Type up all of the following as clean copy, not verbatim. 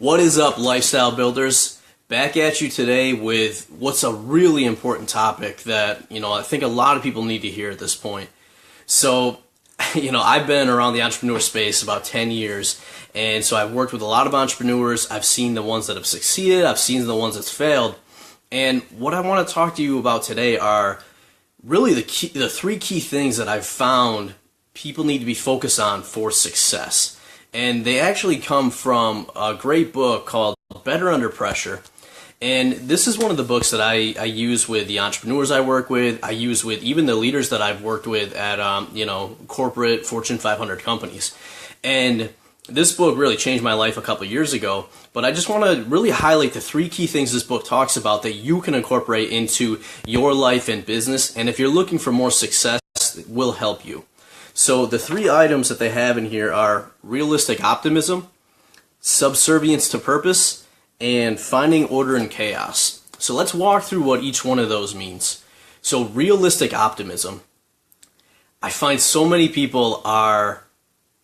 What is up, lifestyle builders? Back at you today with what's a really important topic that, I think a lot of people need to hear at this point. So, I've been around the entrepreneur space about 10 years, and so I've worked with a lot of entrepreneurs. I've seen the ones that have succeeded, I've seen the ones that's failed, and what I want to talk to you about today are really the three key things that I've found people need to be focused on for success. And they actually come from a great book called Better Under Pressure. And this is one of the books that I use with the entrepreneurs I work with. I use with even the leaders that I've worked with at, corporate Fortune 500 companies. And this book really changed my life a couple of years ago. But I just want to really highlight the three key things this book talks about that you can incorporate into your life and business. And if you're looking for more success, it will help you. So the three items that they have in here are realistic optimism, subservience to purpose, and finding order in chaos. So let's walk through what each one of those means. So realistic optimism. I find so many people are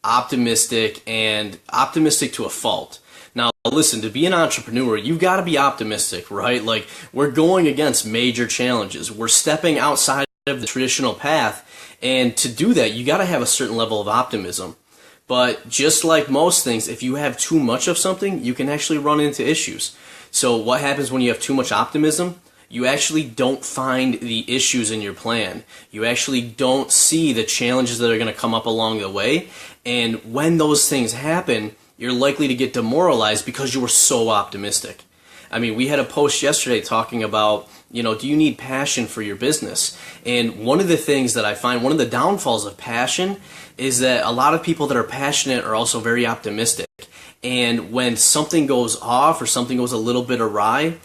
optimistic and optimistic to a fault. Now listen, to be an entrepreneur, you've got to be optimistic, right? Like, we're going against major challenges. We're stepping outside of the traditional path. And to do that, you got to have a certain level of optimism. But just like most things, if you have too much of something, you can actually run into issues. So what happens when you have too much optimism? You actually don't find the issues in your plan. You actually don't see the challenges that are going to come up along the way. And when those things happen, you're likely to get demoralized because you were so optimistic. I mean, we had a post yesterday talking about, do you need passion for your business? And one of the things that I find, one of the downfalls of passion is that a lot of people that are passionate are also very optimistic. And when something goes off or something goes a little bit awry,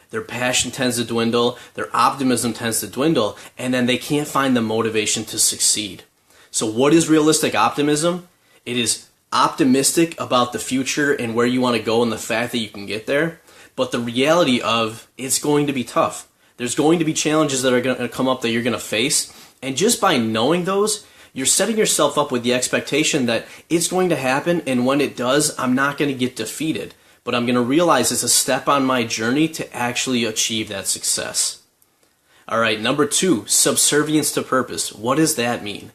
their passion tends to dwindle, their optimism tends to dwindle, and then they can't find the motivation to succeed. So what is realistic optimism? It is optimistic about the future and where you want to go and the fact that you can get there. But the reality of it's going to be tough. There's going to be challenges that are going to come up that you're going to face. And just by knowing those, you're setting yourself up with the expectation that it's going to happen. And when it does, I'm not going to get defeated. But I'm going to realize it's a step on my journey to actually achieve that success. All right, number 2, subservience to purpose. What does that mean?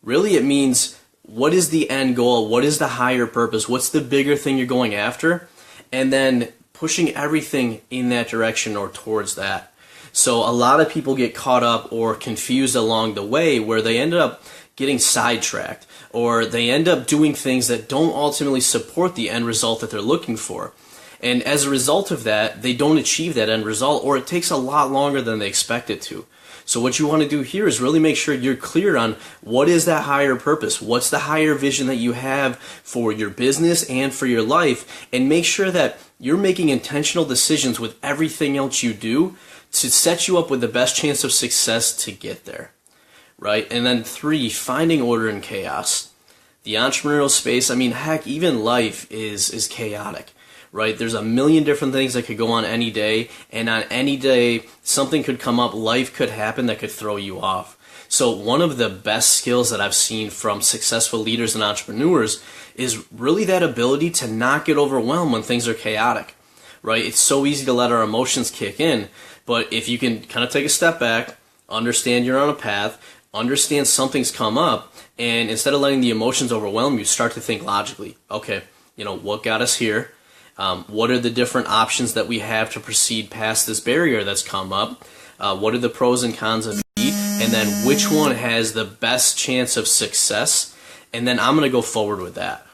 Really, it means, what is the end goal? What is the higher purpose? What's the bigger thing you're going after? And then pushing everything in that direction or towards that. So a lot of people get caught up or confused along the way where they end up getting sidetracked or they end up doing things that don't ultimately support the end result that they're looking for. And as a result of that, they don't achieve that end result, or it takes a lot longer than they expect it to. So what you want to do here is really make sure you're clear on what is that higher purpose, what's the higher vision that you have for your business and for your life, and make sure that you're making intentional decisions with everything else you do to set you up with the best chance of success to get there, right? And then 3, finding order in chaos. The entrepreneurial space, heck, even life is chaotic. Right? There's a million different things that could go on any day, and on any day, something could come up, life could happen that could throw you off. So one of the best skills that I've seen from successful leaders and entrepreneurs is really that ability to not get overwhelmed when things are chaotic, right? It's so easy to let our emotions kick in, but if you can kind of take a step back, understand you're on a path, understand something's come up, and instead of letting the emotions overwhelm you, start to think logically. Okay, what got us here? What are the different options that we have to proceed past this barrier that's come up? What are the pros and cons of each? And then which one has the best chance of success? And then I'm going to go forward with that,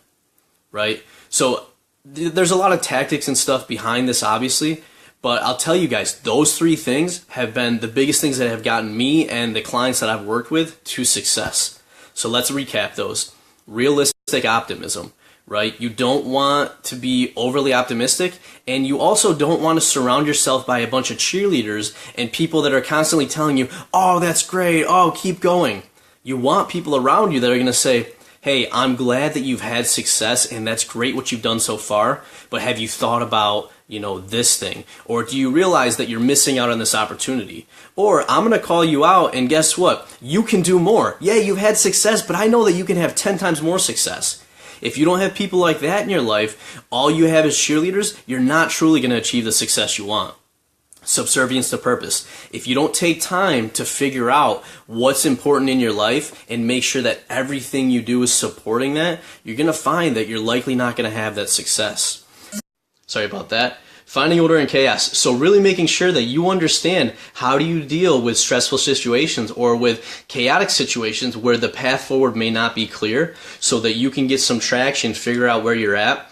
right? So there's a lot of tactics and stuff behind this, obviously, but I'll tell you guys, those 3 things have been the biggest things that have gotten me and the clients that I've worked with to success. So let's recap those. Realistic optimism. Right? You don't want to be overly optimistic, and you also don't want to surround yourself by a bunch of cheerleaders and people that are constantly telling you, oh, that's great, oh, keep going. You want people around you that are going to say, hey, I'm glad that you've had success and that's great what you've done so far, but have you thought about, this thing? Or do you realize that you're missing out on this opportunity? Or I'm going to call you out, and guess what? You can do more. Yeah, you've had success, but I know that you can have 10 times more success. If you don't have people like that in your life, all you have is cheerleaders, you're not truly going to achieve the success you want. Subservience to purpose. If you don't take time to figure out what's important in your life and make sure that everything you do is supporting that, you're going to find that you're likely not going to have that success. Sorry about that. Finding order in chaos. So really making sure that you understand how do you deal with stressful situations or with chaotic situations where the path forward may not be clear, so that you can get some traction, figure out where you're at,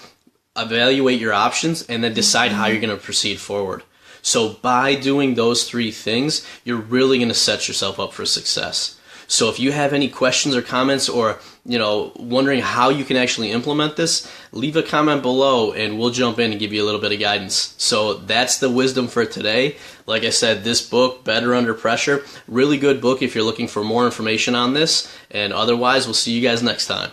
evaluate your options, and then decide how you're going to proceed forward. So by doing those three things, you're really going to set yourself up for success. So if you have any questions or comments, or wondering how you can actually implement this, leave a comment below and we'll jump in and give you a little bit of guidance. So that's the wisdom for today. Like I said, this book, Better Under Pressure, really good book if you're looking for more information on this. And otherwise, we'll see you guys next time.